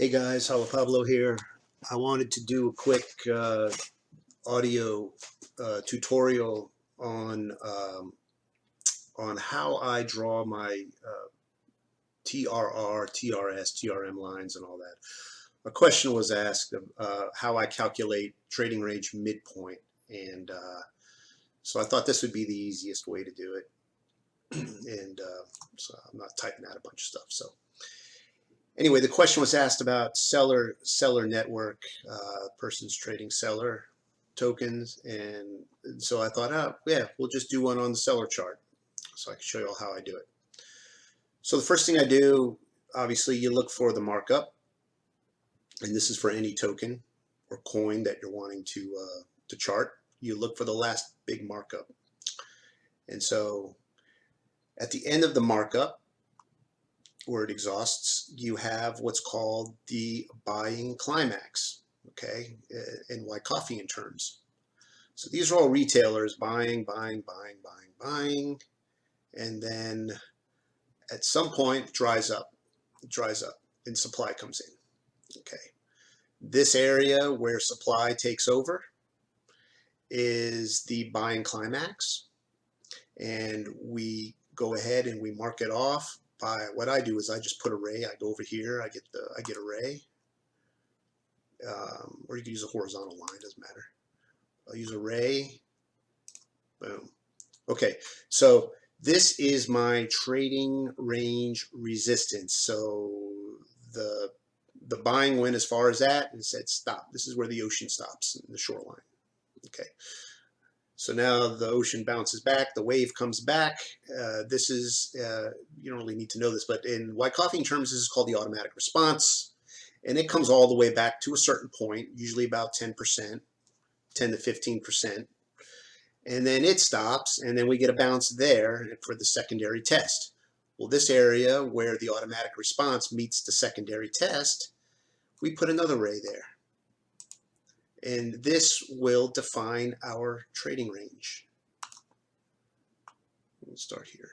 Hey guys, Hello Pablo here. I wanted to do a quick audio tutorial on how I draw my TRR, TRS, TRM lines and all that. A question was asked of how I calculate trading range midpoint, and so I thought this would be the easiest way to do it. And so I'm not typing out a bunch of stuff. So anyway, the question was asked about Celr Network, persons trading Celr tokens, and so I thought, oh yeah, we'll just do one on the Celr chart, so I can show you all how I do it. So the first thing I do, obviously, you look for the markup, and this is for any token or coin that you're wanting to chart. You look for the last big markup, and so at the end of the markup, where it exhausts, you have what's called the buying climax, okay, in Wyckofian terms. So these are all retailers buying, and then at some point it dries up, and supply comes in, okay. This area where supply takes over is the buying climax, and we go ahead and we mark it off. What I do is I just put array. I go over here. I get array, or you can use a horizontal line. Doesn't matter. I'll use array. Boom. Okay. So this is my trading range resistance. So the buying went as far as that and said stop. This is where the ocean stops in the shoreline. Okay. So now the ocean bounces back, the wave comes back. This is, you don't really need to know this, but in Wyckofian terms, this is called the automatic response. And it comes all the way back to a certain point, usually about 10%, 10 to 15%. And then it stops, and then we get a bounce there for the secondary test. Well, this area where the automatic response meets the secondary test, we put another ray there. And this will define our trading range. We'll start here.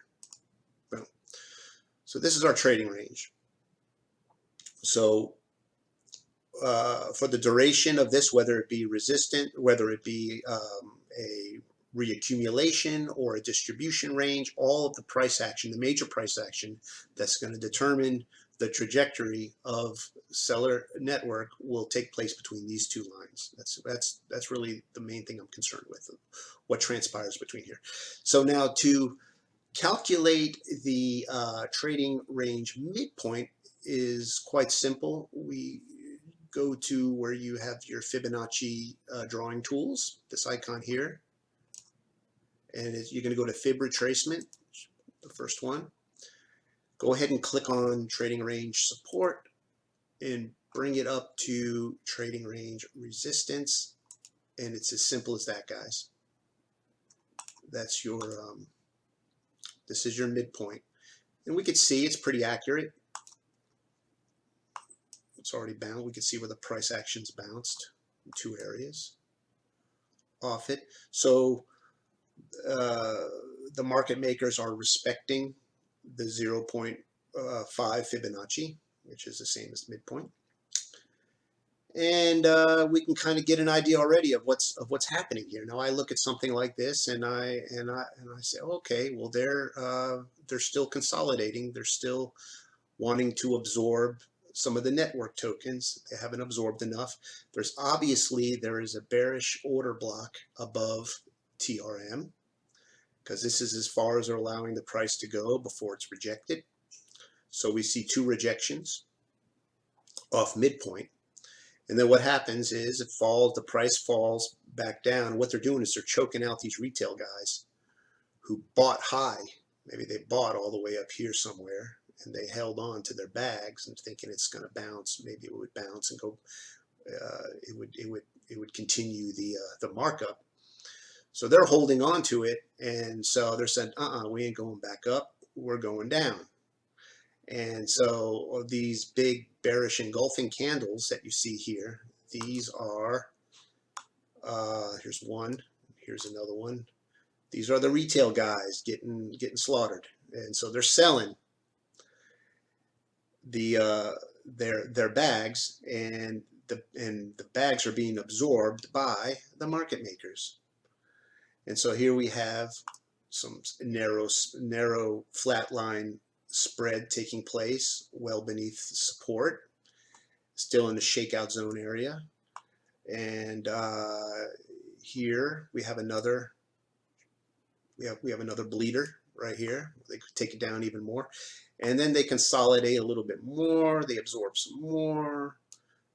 Boom. So this is our trading range. So for the duration of this, whether it be resistant, whether it be a reaccumulation or a distribution range, all of the price action, the major price action that's going to determine the trajectory of Celr Network will take place between these two lines. That's really the main thing I'm concerned with, what transpires between here. So now to calculate the trading range midpoint is quite simple. We go to where you have your Fibonacci drawing tools, this icon here, and you're going to go to Fib retracement, the first one. Go ahead and click on trading range support and bring it up to trading range resistance, and it's as simple as that, guys. That's your this is your midpoint, and we could see it's pretty accurate. It's already bound. We can see where the price action's bounced in two areas off it. So the market makers are respecting the 0.5 Fibonacci, which is the same as midpoint, and we can kind of get an idea already of what's happening here. Now I look at something like this, and I say, okay, well they're still consolidating. They're still wanting to absorb some of the network tokens. They haven't absorbed enough. There is a bearish order block above TRM, because this is as far as they're allowing the price to go before it's rejected. So we see two rejections off midpoint. And then what happens is it falls, the price falls back down. What they're doing is they're choking out these retail guys who bought high. Maybe they bought all the way up here somewhere, and they held on to their bags and thinking it's going to bounce. Maybe it would bounce and go, it would continue the markup. So they're holding on to it, and so they're saying, we ain't going back up, we're going down. And so these big bearish engulfing candles that you see here, these are, here's one, here's another one. These are the retail guys getting slaughtered, and so they're selling. The their bags, and the bags are being absorbed by the market makers. And so here we have some narrow flat line spread taking place well beneath support, still in the shakeout zone area. And here we have another bleeder right here. They could take it down even more, and then they consolidate a little bit more. They absorb some more.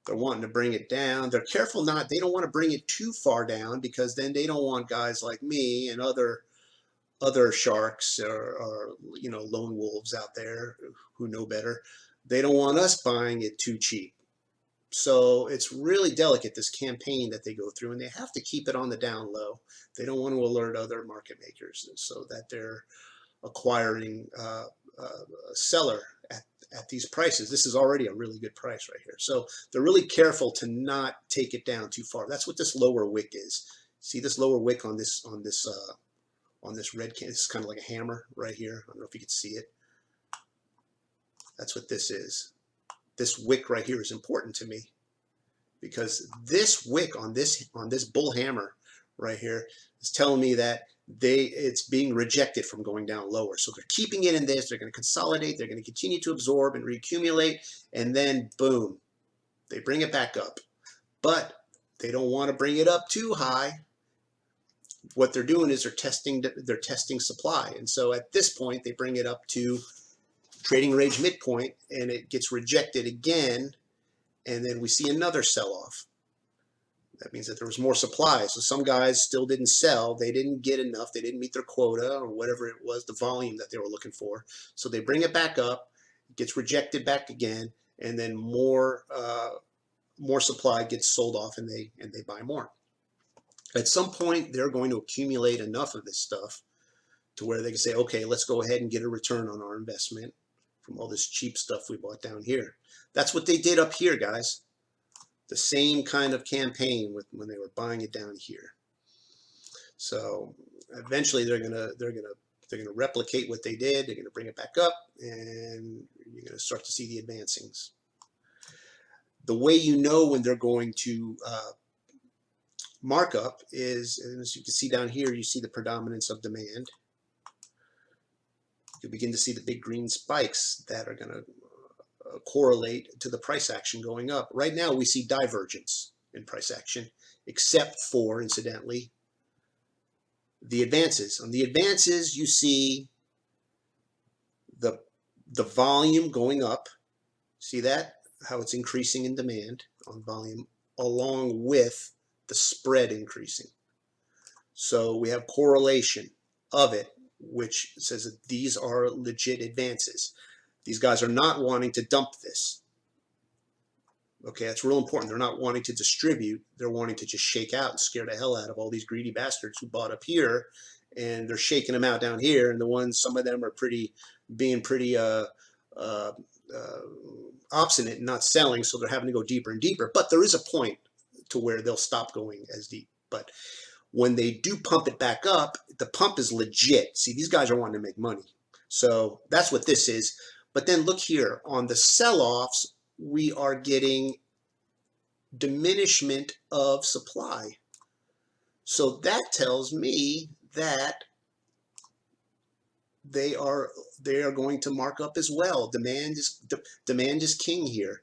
They're wanting to bring it down. They're careful not. They don't want to bring it too far down, because then they don't want guys like me and other sharks or you know, lone wolves out there who know better. They don't want us buying it too cheap. So it's really delicate, this campaign that they go through, and they have to keep it on the down low. They don't want to alert other market makers so that they're acquiring Celr at these prices. This is already a really good price right here. So they're really careful to not take it down too far. That's what this lower wick is. See this lower wick on this red can? It's kind of like a hammer right here. I don't know if you can see it. That's what this is. This wick right here is important to me, because this wick on this bull hammer right here is telling me that it's being rejected from going down lower. So they're keeping it in this. They're going to consolidate. They're going to continue to absorb and reaccumulate, and then boom, they bring it back up. But they don't want to bring it up too high. What they're doing is they're testing supply, and so at this point they bring it up to trading range midpoint, and it gets rejected again, and then we see another sell-off. That means that there was more supply. So some guys still didn't sell. They didn't get enough. They didn't meet their quota or whatever it was, the volume that they were looking for. So they bring it back up, it gets rejected back again, and then more supply gets sold off, and they buy more. At some point, they're going to accumulate enough of this stuff to where they can say, okay, let's go ahead and get a return on our investment from all this cheap stuff we bought down here. That's what they did up here, guys. The same kind of campaign when they were buying it down here. So eventually they're gonna replicate what they did. They're gonna bring it back up, and you're gonna start to see the advancings. The way you know when they're going to mark up is, as you can see down here, you see the predominance of demand. You begin to see the big green spikes that are going to correlate to the price action going up. Right now we see divergence in price action, except for, incidentally, the advances. On the advances, you see the volume going up. See that? How it's increasing in demand on volume, along with the spread increasing. So we have correlation of it, which says that these are legit advances. These guys are not wanting to dump this. Okay, that's real important. They're not wanting to distribute. They're wanting to just shake out and scare the hell out of all these greedy bastards who bought up here, and they're shaking them out down here. And the ones, some of them are being pretty obstinate and not selling, so they're having to go deeper and deeper. But there is a point to where they'll stop going as deep. But when they do pump it back up, the pump is legit. See, these guys are wanting to make money. So that's what this is. But then look here, on the sell-offs, we are getting diminishment of supply. So that tells me that they are going to mark up as well. Demand is king here.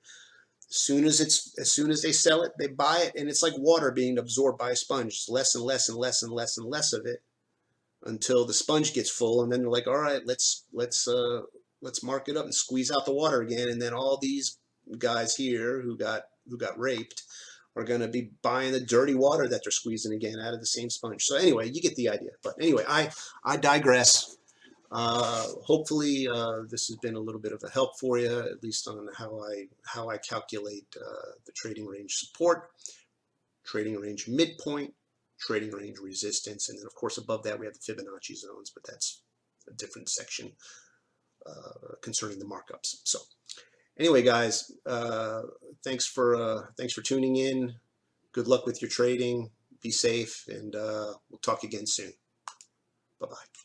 As soon as they sell it, they buy it, and it's like water being absorbed by a sponge. It's less and less and less and less and less of it until the sponge gets full, and then they're like, all right, let's mark it up and squeeze out the water again. And then all these guys here who got raped are going to be buying the dirty water that they're squeezing again out of the same sponge. So anyway, you get the idea. But anyway, I digress. Hopefully this has been a little bit of a help for you, at least on how I calculate the trading range support, trading range midpoint, trading range resistance, and then of course above that we have the Fibonacci zones, but that's a different section concerning the markups. So anyway, guys, thanks for tuning in. Good luck with your trading. Be safe, and we'll talk again soon. Bye-bye.